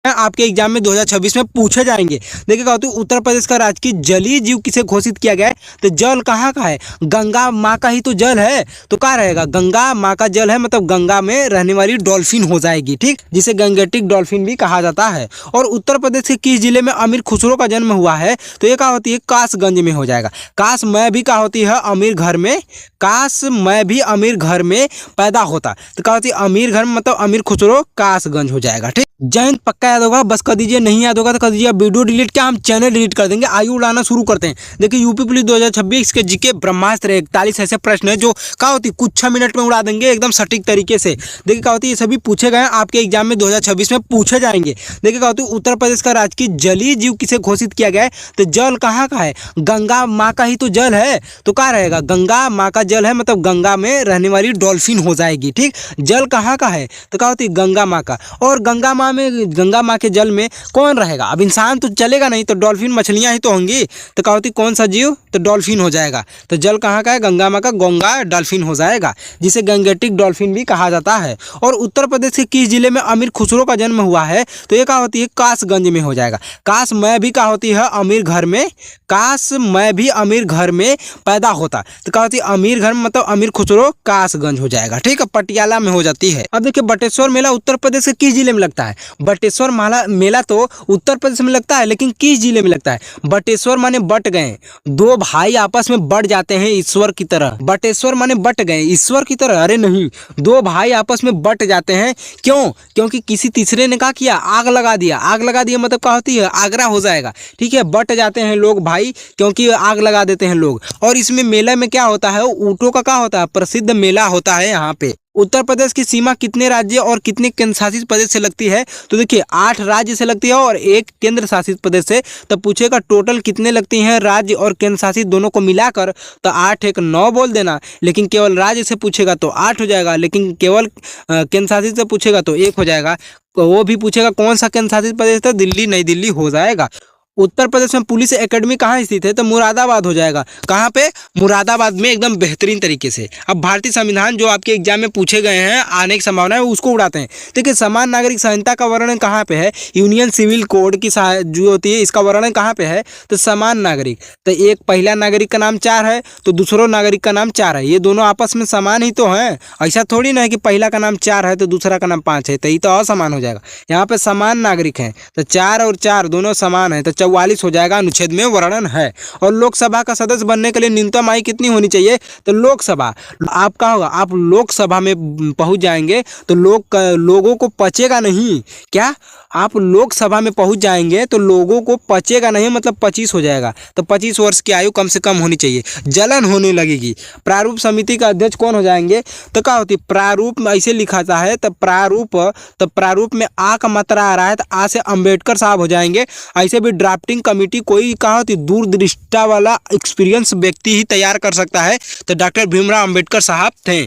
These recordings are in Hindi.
आपके एग्जाम में 2026 में पूछे जाएंगे। देखिए क्या होती है, उत्तर प्रदेश का राजकीय जलीय जीव किसे घोषित किया गया है? तो जल कहाँ का है? गंगा माँ का ही तो जल है, तो क्या रहेगा? गंगा माँ का जल है, मतलब गंगा में रहने वाली डॉल्फिन हो जाएगी, ठीक, जिसे गंगेटिक डॉल्फिन भी कहा जाता है। और उत्तर प्रदेश के किस जिले में अमीर खुसरो का जन्म हुआ है? तो ये क्या होती है? कासगंज में हो जाएगा। काश मैं भी क्या होती है? अमीर घर में, काश मैं भी अमीर घर में पैदा होता, तो क्या होती है? अमीर घर मतलब अमीर खुसरो, कासगंज हो जाएगा, ठीक। जय हिंद पक्का याद होगा, बस कर दीजिए, नहीं याद होगा तो कर दीजिए वीडियो डिलीट, क्या हम चैनल डिलीट कर देंगे। आयु उड़ाना शुरू करते हैं। देखिए यूपी पुलिस 2026 के जीके ब्रह्मास्त्र 41 ऐसे प्रश्न है जो क्या होती है कुछ 6 मिनट में उड़ा देंगे एकदम सटीक तरीके से। देखिए क्या होती है, ये सभी पूछे गए हैं, आपके एग्जाम में 2026 में पूछे जाएंगे। देखिए क्या होती है, उत्तर प्रदेश का राजकीय जलीय जीव किसे घोषित किया गया है? तो जल कहाँ का है? गंगा माँ का ही तो जल है, तो क्या रहेगा? गंगा माँ का जल है, मतलब गंगा में रहने वाली डॉल्फिन हो जाएगी, ठीक। जल कहाँ का है? तो क्या होती है? गंगा माँ का। और गंगा माँ में, गंगा माँ के जल में कौन रहेगा? अब इंसान तो चलेगा नहीं, तो डॉल्फिन मछलियां ही तो होंगी, तो क्या होती है कौन सा जीव? तो डॉल्फिन हो जाएगा। तो जल कहाँ का है? गंगा माँ का, गंगा डॉल्फिन हो जाएगा, जिसे गंगेटिक डॉल्फिन भी कहा जाता है। और उत्तर प्रदेश के किस जिले में अमीर खुसरो का जन्म हुआ है? तो ये क्या होती है? कासगंज में हो जाएगा। काश मैं भी क्या होती है? अमीर घर में, काश मैं भी अमीर घर में पैदा होता, तो क्या होती है? अमीर घर मतलब अमीर खुसरो, कासगंज हो जाएगा, ठीक है, पटियाला में हो जाती है। अब देखिए बटेश्वर मेला उत्तर प्रदेश के किस जिले में लगता है? बटेश्वर मेला तो उत्तर प्रदेश में लगता है, लेकिन किस जिले में लगता है? बटेश्वर माने बट गए, दो भाई आपस में बढ़ जाते हैं ईश्वर की तरह। बटेश्वर माने बट गए ईश्वर की तरह, अरे नहीं, दो भाई आपस में बट जाते हैं। क्यों? क्योंकि किसी तीसरे ने क्या किया? आग लगा दिया। आग लगा दिया मतलब क्या होती है? आगरा हो जाएगा, ठीक है। बट जाते हैं लोग भाई, क्योंकि आग लगा देते हैं लोग। और इसमें मेला में क्या होता है? ऊँटों का क्या होता है? प्रसिद्ध मेला होता है यहाँ पे। उत्तर प्रदेश की सीमा कितने राज्य और कितने केंद्र शासित प्रदेश से लगती है? तो देखिए 8 राज्य से लगती है और 1 केंद्र शासित प्रदेश से। तो पूछेगा टोटल कितने लगती हैं राज्य और केंद्र शासित दोनों को मिलाकर, तो 8 1 9 बोल देना। लेकिन केवल राज्य से पूछेगा तो 8 हो जाएगा, लेकिन केवल केंद्र शासित से पूछेगा तो 1 हो जाएगा। वो भी पूछेगा कौन सा केंद्र शासित प्रदेश, तो दिल्ली, नई दिल्ली हो जाएगा। उत्तर प्रदेश में पुलिस एकेडमी कहाँ स्थित है? तो मुरादाबाद हो जाएगा। कहाँ पे? मुरादाबाद में, एकदम बेहतरीन तरीके से। अब भारतीय संविधान जो आपके एग्जाम में पूछे गए हैं, आने की संभावना है, उसको उड़ाते हैं। देखिए समान नागरिक संहिता का वर्णन कहाँ पे है? यूनियन सिविल कोड की जो होती है, इसका वर्णन कहाँ पे है? तो समान नागरिक। तो एक पहला नागरिक का नाम 4 है, तो दूसरों नागरिक का नाम 4 है, ये दोनों आपस में समान ही तो हैं। ऐसा थोड़ी ना है कि पहला का नाम 4 है तो दूसरा का नाम 5 है, तो ये तो असमान हो जाएगा। यहाँ पे समान नागरिक हैं, तो 4 और 4 दोनों समान है, तो 44 हो जाएगा, अनुच्छेद में वर्णन है। और लोकसभा का सदस्य बनने के लिए न्यूनतम आयु कितनी होनी चाहिए? तो लोकसभा, आप क्या होगा? आप लोकसभा में पहुंच जाएंगे तो लोगों को पचेगा नहीं। क्या? आप लोकसभा में पहुंच जाएंगे तो लोगों को पचेगा नहीं, मतलब 25 हो जाएगा। तो 25 वर्ष की आयु कम से कम होनी चाहिए, जलन होने लगेगी। प्रारूप समिति का अध्यक्ष कौन हो जाएंगे? तो क्या होती है? प्रारूप ऐसे लिखा था है, तो प्रारूप में आ का मात्रा आ रहा है, तो आ से अंबेडकर साहब हो जाएंगे। ऐसे भी ड्राफ्टिंग कमेटी कोई कहा होती? दूरदृष्टा वाला एक्सपीरियंस व्यक्ति ही तैयार कर सकता है, तो डॉक्टर भीमराव अंबेडकर साहब थे।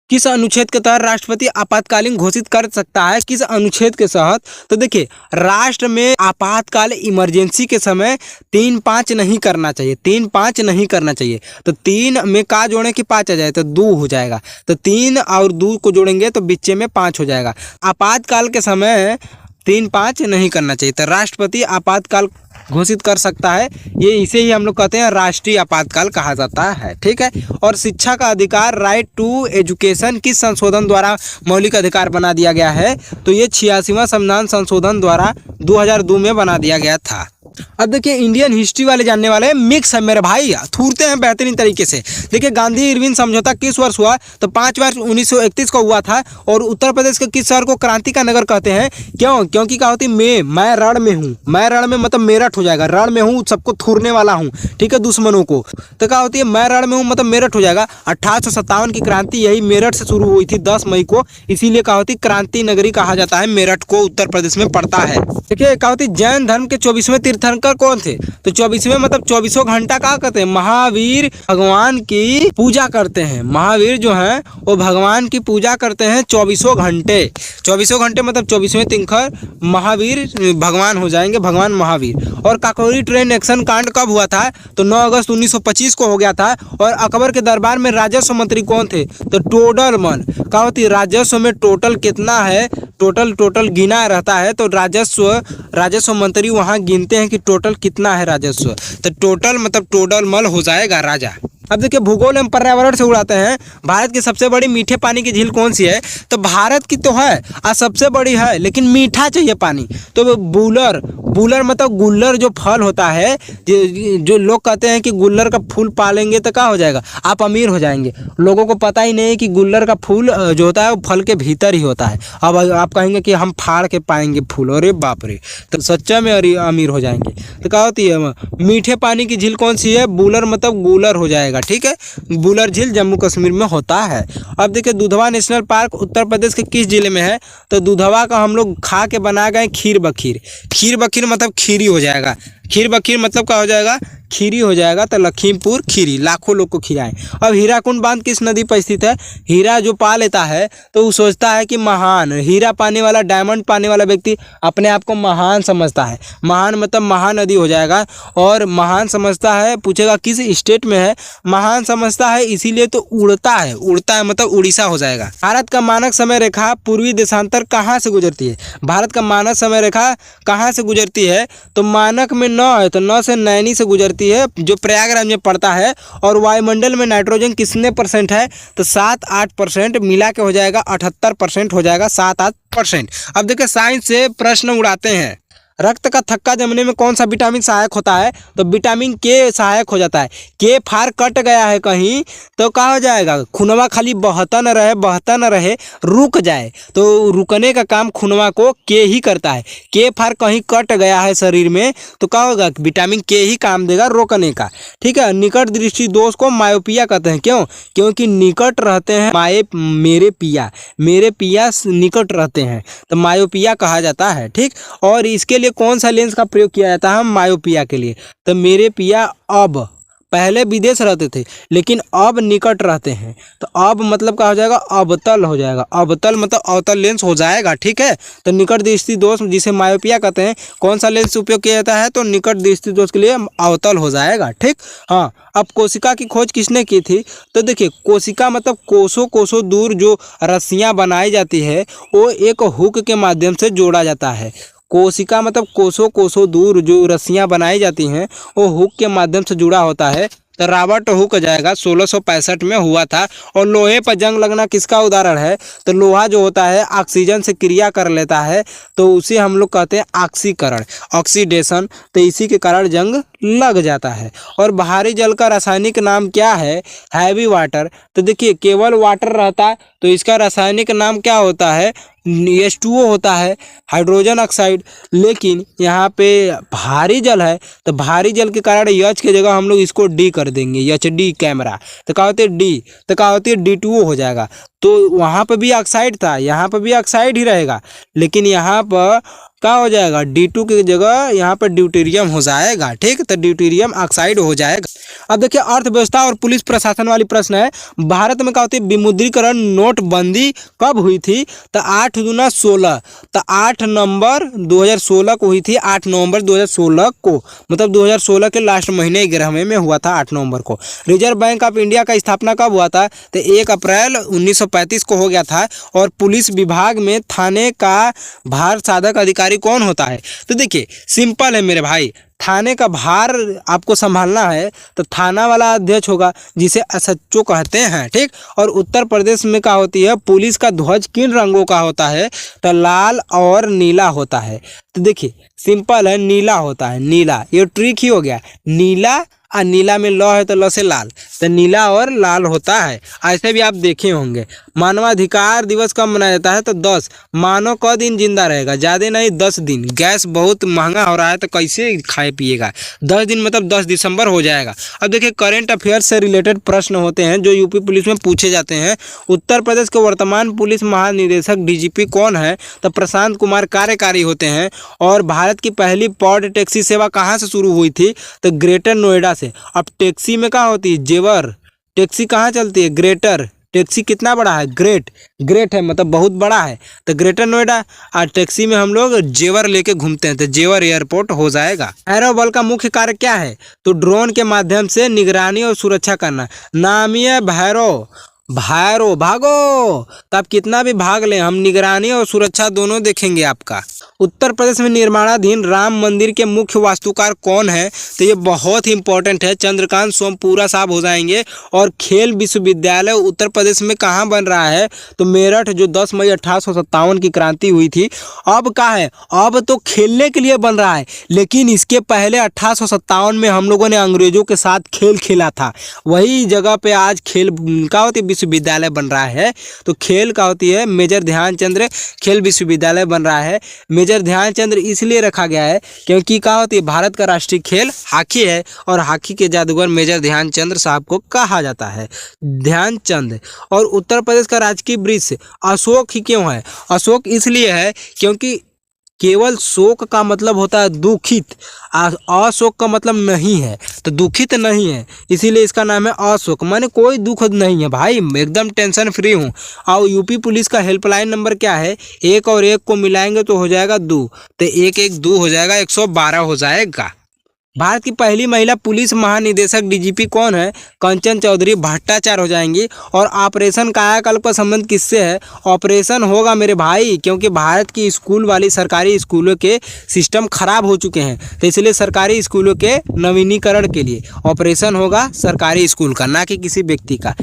किस अनुच्छेद के तहत राष्ट्रपति आपातकालीन घोषित कर सकता है? किस अनुच्छेद के तहत? तो देखिए राष्ट्र में आपातकाल इमरजेंसी के समय 3-5 नहीं करना चाहिए, 3-5 नहीं करना चाहिए। तो 3 में का जोड़े कि 5 आ जाए, तो 2 हो जाएगा। तो 3 और 2 को जोड़ेंगे तो बीच में 5 हो जाएगा। आपातकाल के समय 3-5 नहीं करना चाहिए, तो राष्ट्रपति आपातकाल घोषित कर सकता है। ये इसे ही हम लोग कहते हैं राष्ट्रीय आपातकाल कहा जाता है, ठीक है। और शिक्षा का अधिकार, राइट टू एजुकेशन, किस संशोधन द्वारा मौलिक अधिकार बना दिया गया है? तो ये 86वां संविधान संशोधन द्वारा 2002 में बना दिया गया था। अब देखिए इंडियन हिस्ट्री वाले जानने वाले मिक्स है मेरे भाई, थूरते हैं बेहतरीन तरीके से। देखिए गांधी इरविन समझौता किस वर्ष हुआ? तो 5 मार्च 1931 को हुआ था। और उत्तर प्रदेश के किस शहर को क्रांति का नगर कहते हैं? क्यों? क्योंकि क्या होती है? मैं रण में हूँ, मैं रण में मतलब मेरठ हो जाएगा, रण में हूँ, सबको थूरने वाला हूँ, ठीक है, दुश्मनों को। तो क्या होती है? मैं रण में हूँ मतलब मेरठ हो जाएगा। 1857 की क्रांति यही मेरठ से शुरू हुई थी 10 मई को, इसीलिए क्या होती? क्रांति नगरी कहा जाता है मेरठ को, उत्तर प्रदेश में पड़ता है। देखिए क्या होती? जैन धर्म के 24वें तीर्थ तीर्थंकर कौन थे? तो 24वें मतलब 24 घंटा क्या करते हैं? महावीर भगवान की पूजा करते हैं। महावीर जो हैं वो भगवान की पूजा करते हैं 24 घंटे। 24 घंटे मतलब 24वें तीर्थंकर महावीर भगवान हो जाएंगे, भगवान महावीर। और काकोरी ट्रेन एक्शन कांड कब हुआ था? तो 9 अगस्त 1925 को हो गया था। और अकबर के दरबार में राजस्व मंत्री कौन थे? तो टोडरमल। क्या होती है? राजस्व में टोटल कितना है, टोटल गिना रहता है, तो राजस्व मंत्री वहाँ गिनते हैं कि टोटल कितना है राजस्व। तो टोटल मतलब टोडरमल हो जाएगा राजा। अब देखिए भूगोल एवं पर्यावरण से उड़ाते हैं। भारत की सबसे बड़ी मीठे पानी की झील कौन सी है? तो भारत की तो है और सबसे बड़ी है, लेकिन मीठा चाहिए पानी। तो बुलर मतलब गुल्लर जो फल होता है, जो लोग कहते हैं कि गुल्लर का फूल पालेंगे तो क्या हो जाएगा? आप अमीर हो जाएंगे। लोगों को पता ही नहीं कि गुल्लर का फूल जो होता है वो फल के भीतर ही होता है। अब आप कहेंगे कि हम फाड़ के पाएंगे फूल, अरे बाप रे, तो सच्चा में अमीर हो जाएंगे। तो क्या होती है मीठे पानी की झील कौन सी है? बुलर मतलब गुलर हो जाएगा। ठीक है, बुलर झील जम्मू कश्मीर में होता है। अब देखिए दुधवा नेशनल पार्क उत्तर प्रदेश के किस जिले में है? तो दुधवा का हम लोग खा के बना गए खीर बखीर। खीर बखीर मतलब खीरी हो जाएगा। खीर बखीर मतलब क्या हो जाएगा? खीरी हो जाएगा। तो लखीमपुर खीरी, लाखों लोग को खिलाएं। अब हीराकुंड बांध किस नदी पर स्थित है? हीरा जो पा लेता है तो वो सोचता है कि महान, हीरा पाने वाला, डायमंड पाने वाला व्यक्ति अपने आप को महान समझता है। महान मतलब महानदी हो जाएगा। और महान समझता है, पूछेगा किस स्टेट में है? महान समझता है इसीलिए तो उड़ता है मतलब उड़ीसा हो जाएगा। भारत का मानक समय रेखा पूर्वी देशांतर कहाँ से गुजरती है? भारत का मानक समय रेखा कहाँ से गुजरती है? तो मानक में 9 है, तो 9 से नैनी से गुजरती है, जो प्रयागराज में पड़ता है। और वायुमंडल में नाइट्रोजन कितने % है? तो 7-8% मिला के हो जाएगा 78% हो जाएगा, 7-8%। अब देखिए साइंस से प्रश्न उड़ाते हैं। रक्त का थक्का जमने में कौन सा विटामिन सहायक होता है? तो विटामिन के सहायक हो जाता है। के फार कट गया है कहीं तो क्या हो जाएगा? खूनवा खाली बहता न रहे, रुक जाए, तो रुकने का काम खूनवा को के ही करता है। के फार कहीं कट गया है शरीर में तो क्या होगा? विटामिन के ही काम देगा रोकने का। ठीक है, निकट दृष्टि दोष को मायोपिया कहते हैं। क्यों? क्योंकि निकट रहते हैं मेरे पिया निकट रहते हैं तो मायोपिया कहा जाता है। ठीक, और इसके लिए कौन सा लेंस का प्रयोग किया जाता है मायोपिया के लिए? तो मेरे पिया अब पहले विदेश रहते थे लेकिन अब निकट रहते हैं। तो अब मतलब क्या हो जाएगा? अवतल हो जाएगा। अवतल मतलब अवतल लेंस हो जाएगा। ठीक है, तो निकट दृष्टि दोष जिसे मायोपिया कहते हैं, कौन सा लेंस उपयोग किया जाता है? तो निकट दृष्टि दोष के लिए अवतल हो जाएगा। ठीक, हाँ। अब कोशिका की खोज किसने की थी? तो देखिए कोशिका मतलब कोसों दूर जो रस्सियाँ बनाई जाती है वो एक हुक के माध्यम से जोड़ा जाता है। कोशिका मतलब कोसों दूर जो रस्सियाँ बनाई जाती हैं वो हुक के माध्यम से जुड़ा होता है। तो रॉबर्ट हुक जाएगा 1665 में हुआ था। और लोहे पर जंग लगना किसका उदाहरण है? तो लोहा जो होता है ऑक्सीजन से क्रिया कर लेता है तो उसे हम लोग कहते हैं ऑक्सीकरण, ऑक्सीडेशन। तो इसी के कारण जंग लग जाता है। और बाहरी जल का रासायनिक नाम क्या है? Heavy water. तो देखिए केवल वाटर रहता है तो इसका रासायनिक नाम क्या होता है? H2O होता है, हाइड्रोजन ऑक्साइड। लेकिन यहाँ पे भारी जल है तो भारी जल के कारण H की जगह हम लोग इसको D कर देंगे, HD कैमरा। तो क्या होती है D? तो क्या होती है D2O हो जाएगा। तो वहाँ पर भी ऑक्साइड था, यहाँ पर भी ऑक्साइड ही रहेगा, लेकिन यहाँ पर क्या हो जाएगा? D2 की जगह यहाँ पर ड्यूटेरियम हो जाएगा। ठीक, तो ड्यूटेरियम ऑक्साइड हो जाएगा। अब देखिए अर्थव्यवस्था और पुलिस प्रशासन वाली प्रश्न है। भारत में क्या होती है? विमुद्रीकरण नोटबंदी कब हुई थी? तो 8 दूना 16, तो 8 नवंबर 2016 को हुई थी। 8 नवंबर 2016 को मतलब 2016 के लास्ट महीने 11वें में हुआ था, 8 नवंबर को। रिजर्व बैंक ऑफ इंडिया का स्थापना कब हुआ था? तो 1 अप्रैल 1935 को हो गया था। और पुलिस विभाग में थाने का भार साधक अधिकारी कौन होता है? तो देखिए सिंपल है मेरे भाई, थाने का भार आपको संभालना है तो थाना वाला अध्यक्ष होगा जिसे एसएचओ कहते हैं। ठीक, और उत्तर प्रदेश में क्या होती है? पुलिस का ध्वज किन रंगों का होता है? तो लाल और नीला होता है। तो देखिए सिंपल है, नीला होता है, नीला। ये ट्रिक ही हो गया, नीला और नीला में ल है तो ल से लाल, तो नीला और लाल होता है। ऐसे भी आप देखे होंगे। मानवाधिकार दिवस कब मनाया जाता है? तो 10। मानव क दिन जिंदा रहेगा? ज़्यादा नहीं, 10 दिन। गैस बहुत महंगा हो रहा है तो कैसे खाए पिएगा? 10 दिन मतलब 10 दिसंबर हो जाएगा। अब देखिए करंट अफेयर्स से रिलेटेड प्रश्न होते हैं जो यूपी पुलिस में पूछे जाते हैं। उत्तर प्रदेश के वर्तमान पुलिस महानिदेशक डीजीपी कौन है? तो प्रशांत कुमार कार्यकारी होते हैं। और भारत की पहली पॉड टैक्सी सेवा कहाँ से शुरू हुई थी? तो ग्रेटर नोएडा से। अब टैक्सी में क्या होती है? जेवर। टैक्सी कहाँ चलती है? ग्रेटर। टैक्सी कितना बड़ा है? ग्रेट। ग्रेट है मतलब बहुत बड़ा है, तो ग्रेटर नोएडा। और टैक्सी में हम लोग जेवर लेके घूमते हैं तो जेवर एयरपोर्ट हो जाएगा। एरो बल का मुख्य कार्य क्या है? तो ड्रोन के माध्यम से निगरानी और सुरक्षा करना। नामिया भैरव। भैरो भागो, तो आप कितना भी भाग लें हम निगरानी और सुरक्षा दोनों देखेंगे आपका। उत्तर प्रदेश में निर्माणाधीन राम मंदिर के मुख्य वास्तुकार कौन है? तो ये बहुत ही इंपॉर्टेंट है, चंद्रकांत सोमपुरा साहब हो जाएंगे। और खेल विश्वविद्यालय उत्तर प्रदेश में कहाँ बन रहा है? तो मेरठ, जो 10 मई 1857 की क्रांति हुई थी। अब कहाँ है? अब तो खेलने के लिए बन रहा है, लेकिन इसके पहले 1857 में हम लोगों ने अंग्रेजों के साथ खेल खेला था। वही जगह पे आज खेल का होती विश्वविद्यालय बन रहा है। तो खेल का होती है मेजर ध्यानचंद्र खेल विश्वविद्यालय बन रहा है। मेजर ध्यानचंद्र इसलिए रखा गया है क्योंकि क्या होती है, भारत का राष्ट्रीय खेल हॉकी है और हॉकी के जादूगर मेजर ध्यानचंद्र साहब को कहा जाता है ध्यानचंद। और उत्तर प्रदेश का राजकीय वृक्ष अशोक ही क्यों है? अशोक इसलिए है क्योंकि केवल शोक का मतलब होता है दुखित, अशोक का मतलब नहीं है, तो दुखित नहीं है, इसीलिए इसका नाम है अशोक। माने कोई दुख नहीं है भाई, एकदम टेंशन फ्री हूँ। और यूपी पुलिस का हेल्पलाइन नंबर क्या है? 1 और 1 को मिलाएंगे तो हो जाएगा 2, तो 112 हो जाएगा, 112 हो जाएगा। भारत की पहली महिला पुलिस महानिदेशक डीजीपी कौन है? कंचन चौधरी भट्टाचार्य हो जाएंगी। और ऑपरेशन कायाकल्प का संबंध किससे है? ऑपरेशन होगा मेरे भाई, क्योंकि भारत की स्कूल वाली सरकारी स्कूलों के सिस्टम खराब हो चुके हैं, तो इसलिए सरकारी स्कूलों के नवीनीकरण के लिए ऑपरेशन होगा सरकारी स्कूल का, ना कि किसी व्यक्ति का।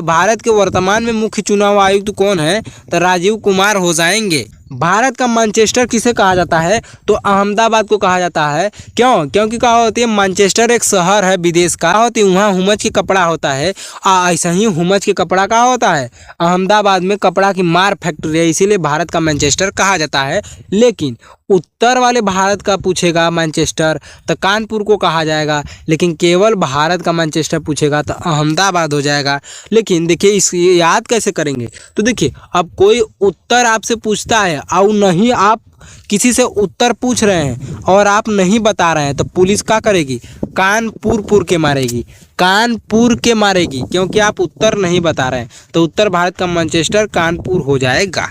भारत के वर्तमान में मुख्य चुनाव आयुक्त कौन है? तो राजीव कुमार हो जाएंगे। भारत का मैनचेस्टर किसे कहा जाता है? तो अहमदाबाद को कहा जाता है। क्यों? क्योंकि क्या होती है, मैनचेस्टर एक शहर है विदेश का, होती है वहाँ हुमच की कपड़ा होता है। ऐसा ही हुमच की कपड़ा का होता है अहमदाबाद में, कपड़ा की मार फैक्ट्री है, इसीलिए भारत का मैनचेस्टर कहा जाता है। लेकिन उत्तर वाले भारत का पूछेगा मैनचेस्टर तो कानपुर को कहा जाएगा, लेकिन केवल भारत का मैनचेस्टर पूछेगा तो अहमदाबाद हो जाएगा। लेकिन देखिए इस याद कैसे करेंगे? तो देखिए अब कोई उत्तर आपसे पूछता है और नहीं, आप किसी से उत्तर पूछ रहे हैं और आप नहीं बता रहे हैं, तो पुलिस क्या करेगी? कानपुर के मारेगी, कानपुर के मारेगी, क्योंकि आप उत्तर नहीं बता रहे हैं। तो उत्तर भारत का मैनचेस्टर कानपुर हो जाएगा।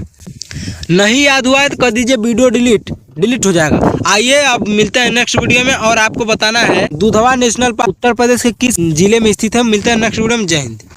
नहीं याद हुआ है तो कर दीजिए वीडियो डिलीट हो जाएगा। आइए अब मिलते हैं नेक्स्ट वीडियो में, और आपको बताना है दुधवा नेशनल पार्क उत्तर प्रदेश के किस जिले में स्थित है। मिलते हैं नेक्स्ट वीडियो में। जय हिंद।